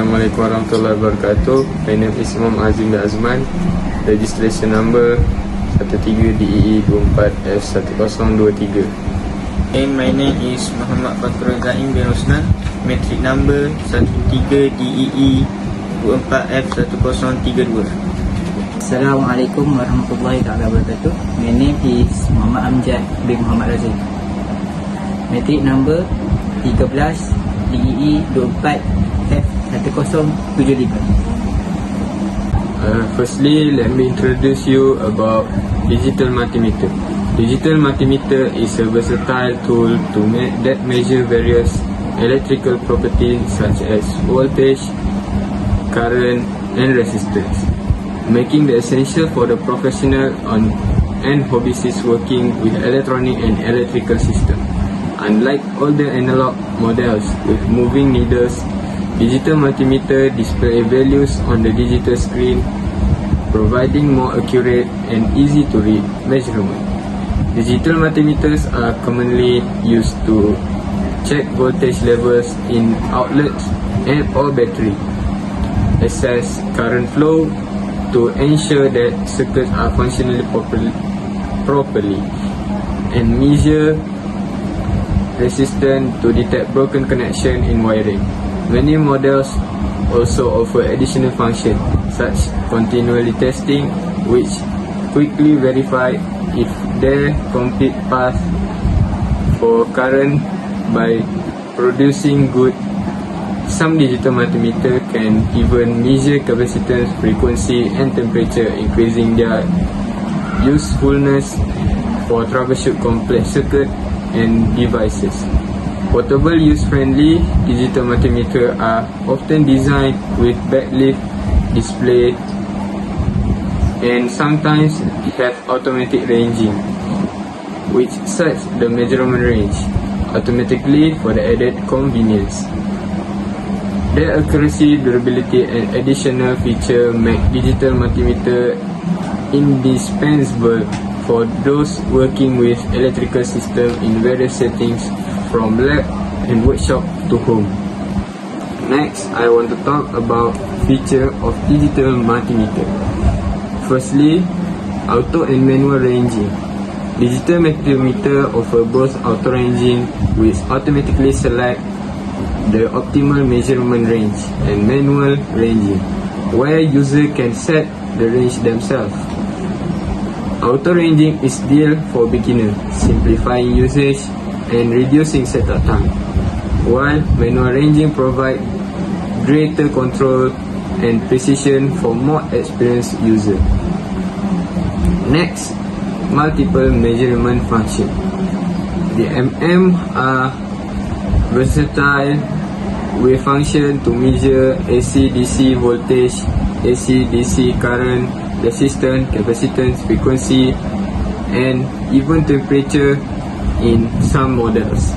Assalamualaikum warahmatullahi wabarakatuh. My name is Imam Azim bin Azman. Registration number 13DEE24F1023. And my name is Muhammad Fakrul Zaim bin Rosnan. Matric number 13DEE24F1032. Assalamualaikum warahmatullahi wabarakatuh. My name is Muhammad Amjad bin Muhammad Razif. Matric number 13 DEE24F1075. Firstly, let me introduce you about digital multimeter. Digital multimeter is a versatile tool that measure various electrical properties such as voltage, current, and resistance, making it essential for the professional and hobbyists working with electronic and electrical systems. Unlike older analog models with moving needles, digital multimeter display values on the digital screen, providing more accurate and easy to read measurement. Digital multimeters are commonly used to check voltage levels in outlets and or battery, assess current flow to ensure that circuits are functioning properly, and measure resistance to detect broken connection in wiring. Many models also offer additional functions such continually testing, which quickly verify if their complete path for current by producing good. Some digital multimeter can even measure capacitance, frequency, and temperature, increasing their usefulness for troubleshoot complex circuit and devices. Portable, use-friendly digital multimeter are often designed with backlit display and sometimes have automatic ranging, which sets the measurement range automatically for the added convenience. Their accuracy, durability, and additional feature make digital multimeter indispensable for those working with electrical systems in various settings, from lab and workshop to home. Next, I want to talk about feature of digital multimeter. Firstly, auto and manual ranging. Digital multimeter offer both auto ranging, which automatically select the optimal measurement range, and manual ranging, where user can set the range themselves. Auto ranging is ideal for beginners, simplifying usage and reducing setup time, while manual ranging provides greater control and precision for more experienced users. Next, multiple measurement function. The are versatile with function to measure AC/DC voltage, AC/DC current, resistance, capacitance, frequency, and even temperature in some models.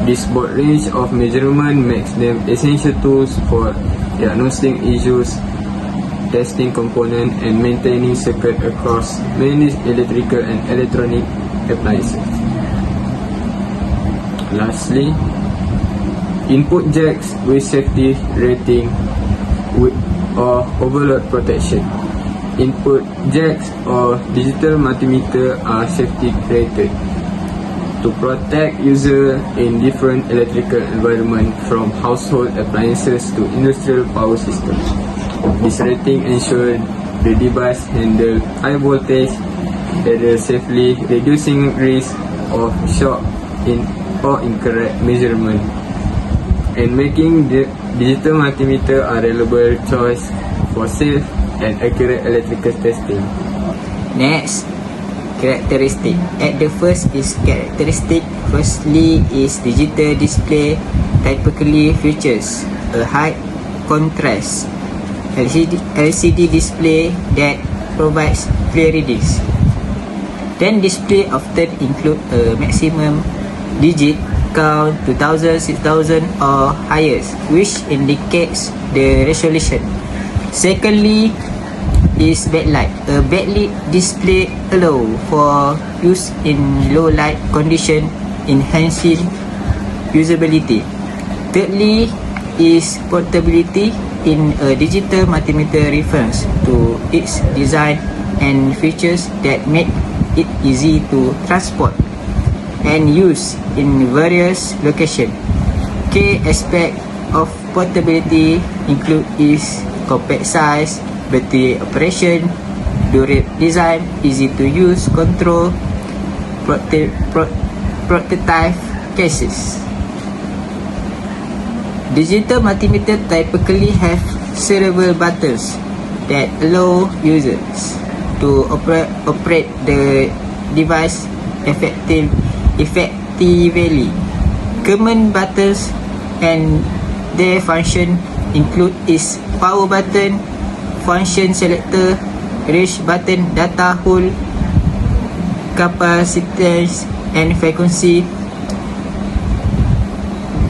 This broad range of measurement makes them essential tools for diagnosing issues, testing components, and maintaining circuit across many electrical and electronic appliances. Lastly, input jacks with safety rating or overload protection. Input jacks or digital multimeter are safety rated to protect user in different electrical environment, from household appliances to industrial power systems. This rating ensures the device handle high voltage better safely, reducing risk of shock or incorrect measurement, and making the digital multimeter a reliable choice for safe and accurate electrical testing. Next, characteristic. At the first is characteristic. Firstly is digital display typically features a high contrast LCD display that provides clear readings. Then display often include a maximum digit count 2000, 6000 or higher, which indicates the resolution. Secondly is backlight. A backlit display allow for use in low light condition, enhancing usability. Thirdly is portability. in a digital multimeter refers to its design and features that make it easy to transport and use in various locations. Key aspect of portability include its compact size, battery operation, durable design, easy to use, control, prototype cases. Digital multimeter typically have several buttons that allow users to operate the device effectively. Common buttons and their function include its power button, function selector, range button, data hold, capacitance and frequency.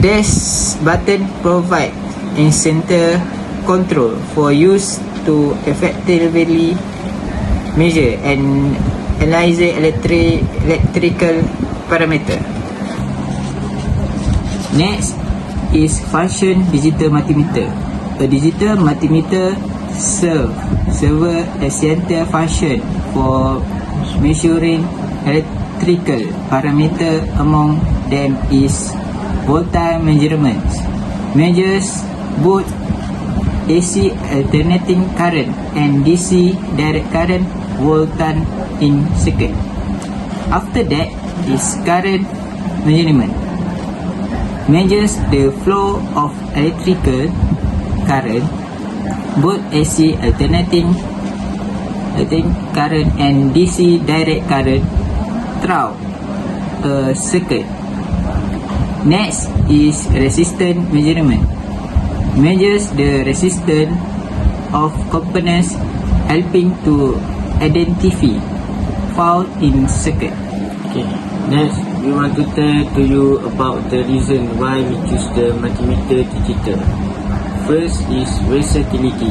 This button provide in-center control for use to effectively measure and analyze electrical parameter. Next is function digital multimeter. A digital multimeter serves essential function for measuring electrical parameter. Among them is voltage measurements, measures both AC alternating current and DC direct current voltage in second. After that is current measurement, measures the flow of electrical current, both AC alternating current and DC direct current throughout a circuit. Next is resistance measurement, measures the resistance of components, helping to identify fault in circuit. Okay, next we want to tell to you about the reason why we choose the multimeter digital. First is versatility.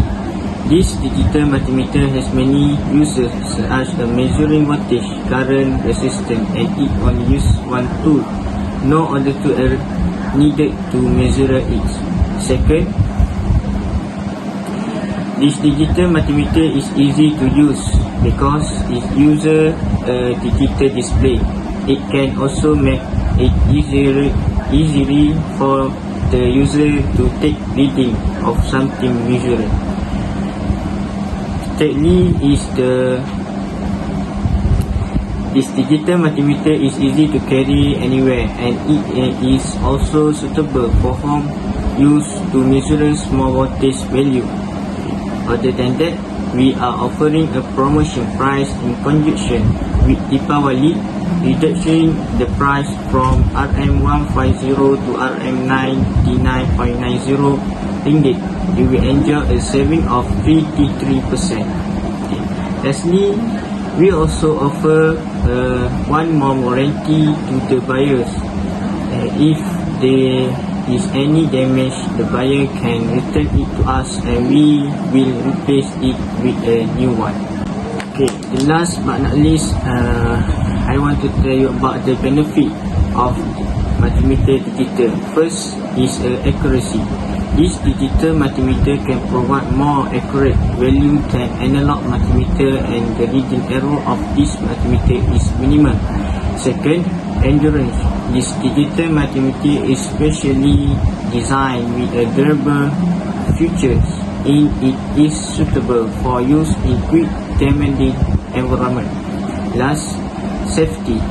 This digital multimeter has many uses such as measuring voltage, current, resistance, and it only use one tool. No other tool are needed to measure it. Second, this digital multimeter is easy to use because it uses a digital display. It can also make it easily for the user to take reading of something visual. Thirdly is this digital multimeter is easy to carry anywhere, and it is also suitable for home use to measure small voltage value. Other than that, we are offering a promotion price in conjunction with Deepawali, reducing the price from RM150 to RM99.90 ringgit. You will enjoy a saving of 33%. Lastly, we also offer one more warranty to the buyers. If there is any damage, the buyer can return it to us and we will replace it with a new one. Okay, the last but not least, I want to tell you about the benefit of multimeter digital. First is accuracy. This digital multimeter can provide more accurate value than analog multimeter, and the reading error of this multimeter is minimal. Second, endurance. This digital multimeter is specially designed with a durable features, and it is suitable for use in quick demanding environment. Last, safety.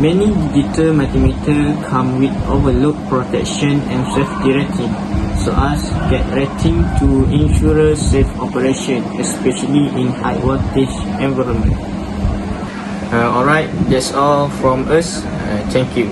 Many digital multimeter come with overload protection and safety rating, so as get rating to ensure safe operation, especially in high voltage environment. Alright, that's all from us. Thank you.